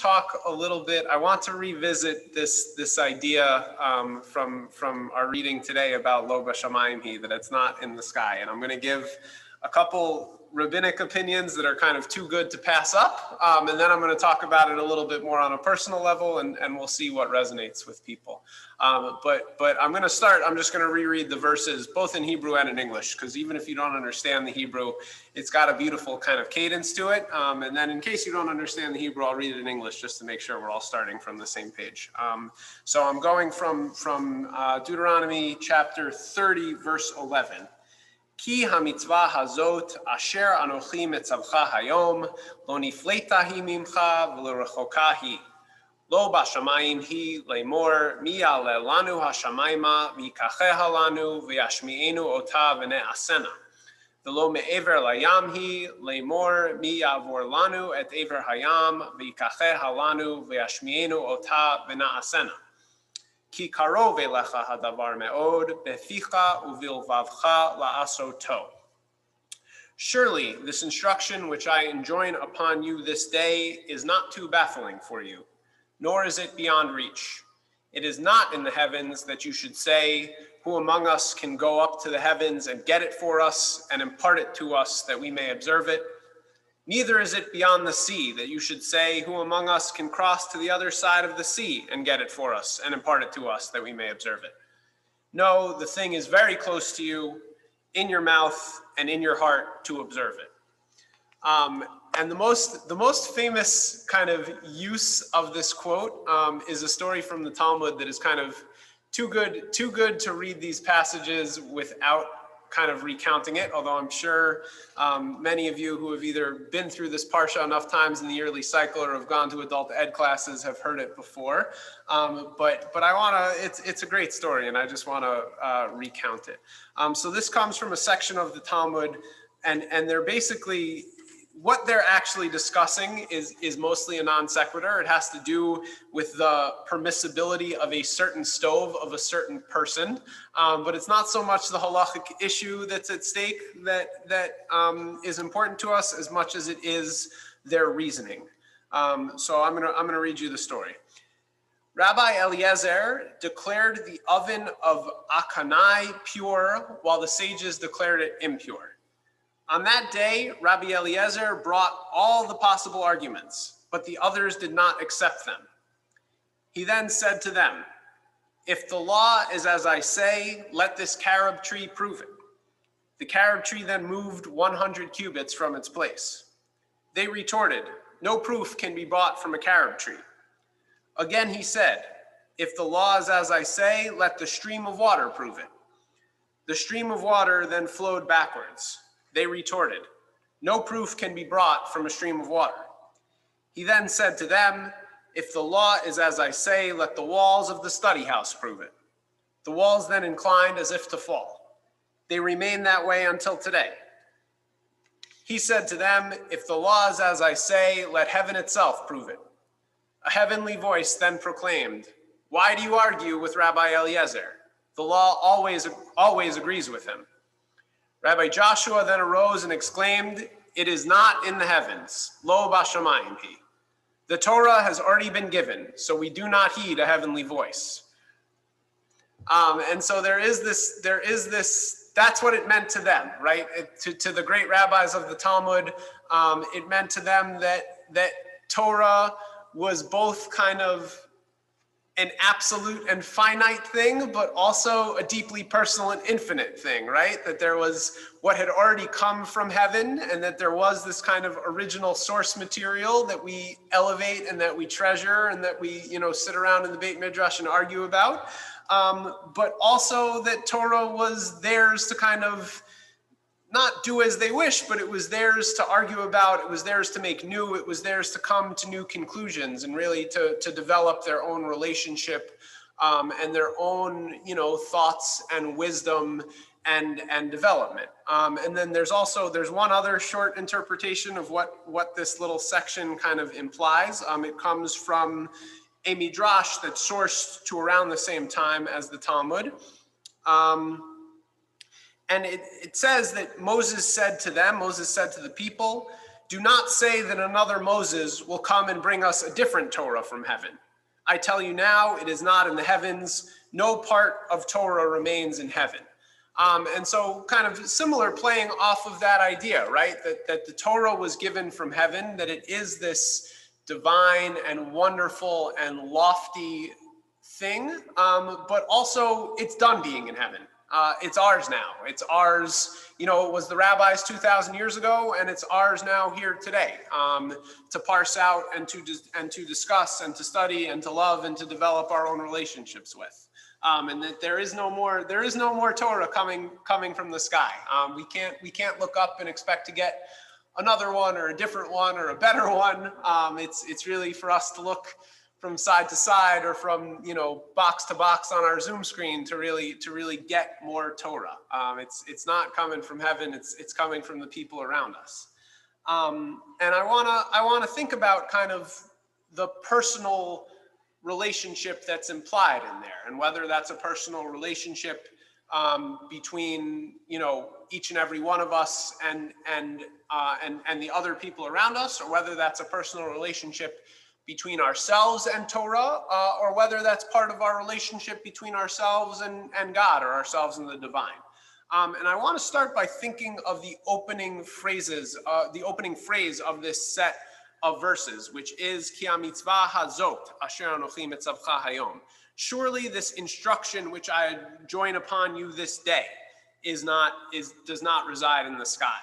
talk a little bit. I want to revisit this idea from our reading today about Lo Bashamayim Hi, that it's not in the sky. And I'm going to give a couple rabbinic opinions that are kind of too good to pass up. And then I'm going to talk about it a little bit more on a personal level, and we'll see what resonates with people. But I'm going to start, I'm just going to reread the verses both in Hebrew and in English, because even if you don't understand the Hebrew, it's got a beautiful kind of cadence to it. And then in case you don't understand the Hebrew, I'll read it in English just to make sure we're all starting from the same page. So I'm going from Deuteronomy chapter 30, verse 11. Ki hamitzvah hazot asher anochi metzavcha hayom lo nifleta hi mimcha v'lo rechoka hi. Lo bashamayim hi lemor mi ya'aleh lanu hashamayma v'yikacheha lanu v'yashmi'enu ota v'ne'asena. V'lo me'ever layam hi lemor mi ya'avor lanu et ever hayam v'yikacheha lanu v'yashmi'enu ota v'ne'asena. Ki karov elecha hadavar me'od beficha uvilvavcha la'asoto. Surely this instruction which I enjoin upon you this day is not too baffling for you, nor is it beyond reach. It is not in the heavens that you should say, who among us can go up to the heavens and get it for us and impart it to us that we may observe it. Neither is it beyond the sea that you should say, who among us can cross to the other side of the sea and get it for us and impart it to us that we may observe it. No, the thing is very close to you, in your mouth and in your heart to observe it. And the most famous kind of use of this quote is a story from the Talmud that is kind of too good to read these passages without kind of recounting it, although I'm sure many of you who have either been through this parsha enough times in the yearly cycle or have gone to adult ed classes have heard it before. But I want to, it's a great story, and I just want to recount it. So this comes from a section of the Talmud, and they're basically, what they're actually discussing is mostly a non sequitur. It has to do with the permissibility of a certain stove of a certain person, but it's not so much the halachic issue that's at stake that is important to us as much as it is their reasoning. So I'm gonna read you the story. Rabbi Eliezer declared the oven of Akanai pure, while the sages declared it impure. On that day, Rabbi Eliezer brought all the possible arguments, but the others did not accept them. He then said to them, if the law is as I say, let this carob tree prove it. The carob tree then moved 100 cubits from its place. They retorted, no proof can be brought from a carob tree. Again he said, if the law is as I say, let the stream of water prove it. The stream of water then flowed backwards. They retorted, no proof can be brought from a stream of water. He then said to them, if the law is as I say, let the walls of the study house prove it. The walls then inclined as if to fall. They remain that way until today. He said to them, if the law is as I say, let heaven itself prove it. A heavenly voice then proclaimed, why do you argue with Rabbi Eliezer? The law always agrees with him. Rabbi Joshua then arose and exclaimed, it is not in the heavens, lo bashamayim hi. The Torah has already been given, so we do not heed a heavenly voice. And so there is this, that's what it meant to them, right? To the great rabbis of the Talmud, it meant to them that Torah was both kind of an absolute and finite thing, but also a deeply personal and infinite thing, right? That there was what had already come from heaven, and that there was this kind of original source material that we elevate and that we treasure and that we, sit around in the Beit Midrash and argue about. But also that Torah was theirs to kind of not do as they wish, but it was theirs to argue about, it was theirs to make new, it was theirs to come to new conclusions and really to develop their own relationship and their own, thoughts and wisdom and development. And then there's one other short interpretation of what this little section kind of implies. It comes from a midrash that's sourced to around the same time as the Talmud. And it says that Moses said to the people, Do not say that another Moses will come and bring us a different Torah from heaven. I tell you now, it is not in the heavens. No part of Torah remains in heaven. And so kind of similar, playing off of that idea, right? That the Torah was given from heaven, that it is this divine and wonderful and lofty thing, but also it's done being in heaven. It's ours now. It's ours. It was the rabbis 2,000 years ago, and it's ours now here today, to parse out and to discuss and to study and to love and to develop our own relationships with. And that there is no more Torah coming from the sky. We can't look up and expect to get another one or a different one or a better one. It's really for us to look from side to side or from box to box on our Zoom screen to really get more Torah. It's not coming from heaven. It's coming from the people around us. And I wanna think about kind of the personal relationship that's implied in there, and whether that's a personal relationship between each and every one of us and the other people around us, or whether that's a personal relationship between ourselves and Torah, or whether that's part of our relationship between ourselves and God, or ourselves and the divine. And I want to start by thinking of the opening phrase of this set of verses, which is Ki hamitzvah hazot asher anochi mitzavcha hayom. Surely this instruction which I join upon you this day does not reside in the sky.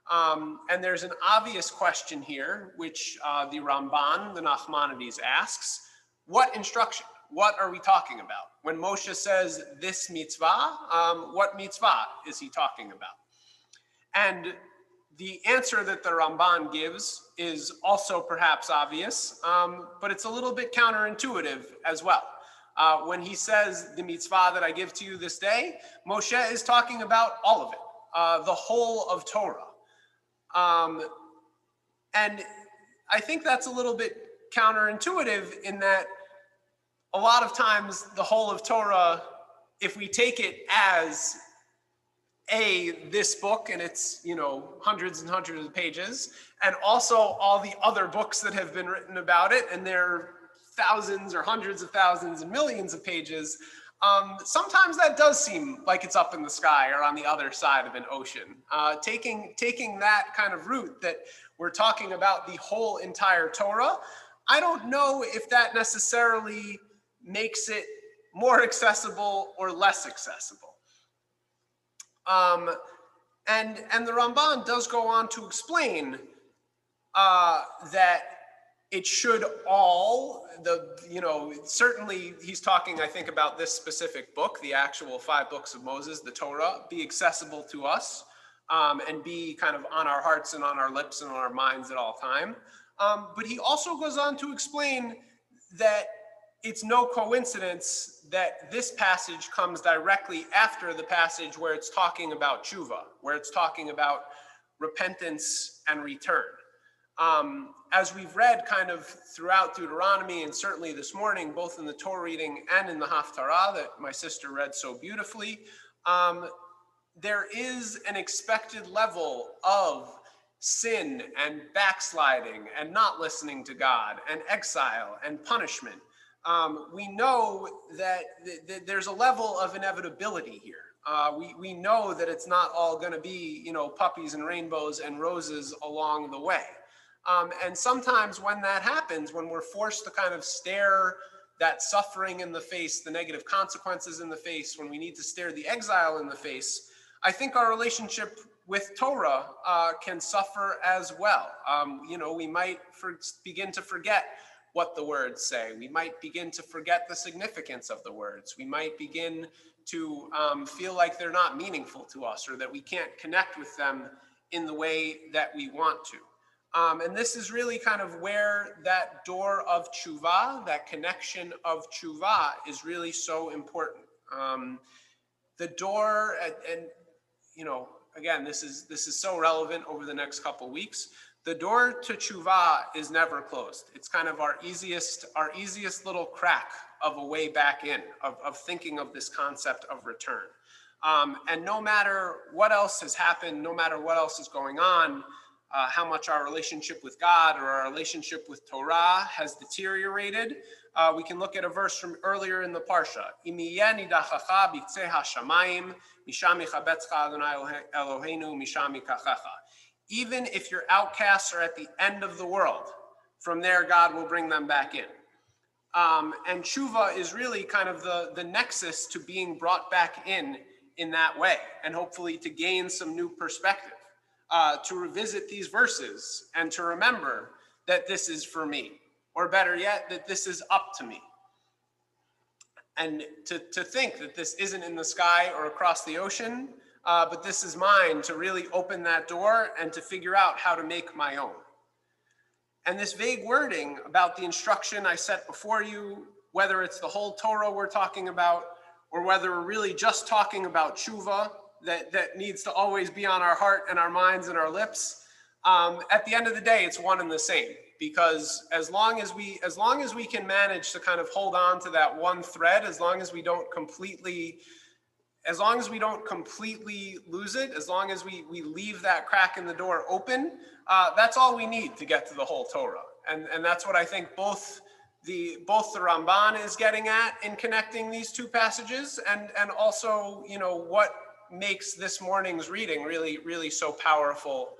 And there's an obvious question here, which the Ramban, the Nachmanides, asks: what instruction? What are we talking about? When Moshe says this mitzvah, what mitzvah is he talking about? And the answer that the Ramban gives is also perhaps obvious, but it's a little bit counterintuitive as well. When he says the mitzvah that I give to you this day, Moshe is talking about all of it, the whole of Torah. And I think that's a little bit counterintuitive in that a lot of times the whole of Torah, if we take it as this book and it's, hundreds and hundreds of pages, and also all the other books that have been written about it, and they're thousands or hundreds of thousands and millions of pages, sometimes that does seem like it's up in the sky or on the other side of an ocean. Taking that kind of route that we're talking about the whole entire Torah, I don't know if that necessarily makes it more accessible or less accessible. And the Ramban does go on to explain that it should certainly he's talking, I think, about this specific book, the actual 5 books of Moses, the Torah, be accessible to us, and be kind of on our hearts and on our lips and on our minds at all time. But he also goes on to explain that it's no coincidence that this passage comes directly after the passage where it's talking about tshuva, where it's talking about repentance and return. As we've read kind of throughout Deuteronomy, and certainly this morning, both in the Torah reading and in the Haftarah that my sister read so beautifully, there is an expected level of sin and backsliding and not listening to God and exile and punishment. We know that there's a level of inevitability here. We know that it's not all going to be, puppies and rainbows and roses along the way. And sometimes when that happens, when we're forced to kind of stare that suffering in the face, the negative consequences in the face, when we need to stare the exile in the face, I think our relationship with Torah can suffer as well. We might begin to forget what the words say. We might begin to forget the significance of the words. We might begin to feel like they're not meaningful to us, or that we can't connect with them in the way that we want to. And this is really kind of where that door of tshuva, that connection of tshuva, is really so important. The door, and again, this is so relevant over the next couple weeks. The door to tshuva is never closed. It's kind of our easiest little crack of a way back in, of thinking of this concept of return. And no matter what else has happened, no matter what else is going on, how much our relationship with God or our relationship with Torah has deteriorated, we can look at a verse from earlier in the Parsha. Even if your outcasts are at the end of the world, from there God will bring them back in. And tshuva is really kind of the nexus to being brought back in that way, and hopefully to gain some new perspective, to revisit these verses and to remember that this is for me, or better yet, that this is up to me. And to think that this isn't in the sky or across the ocean, but this is mine, to really open that door and to figure out how to make my own. And this vague wording about the instruction I set before you, whether it's the whole Torah we're talking about, or whether we're really just talking about tshuva, that needs to always be on our heart and our minds and our lips, at the end of the day, it's one and the same. Because as long as we can manage to kind of hold on to that one thread, as long as we don't completely lose it, as long as we leave that crack in the door open, that's all we need to get to the whole Torah. And that's what I think both the Ramban is getting at in connecting these two passages, and also, what makes this morning's reading really, really so powerful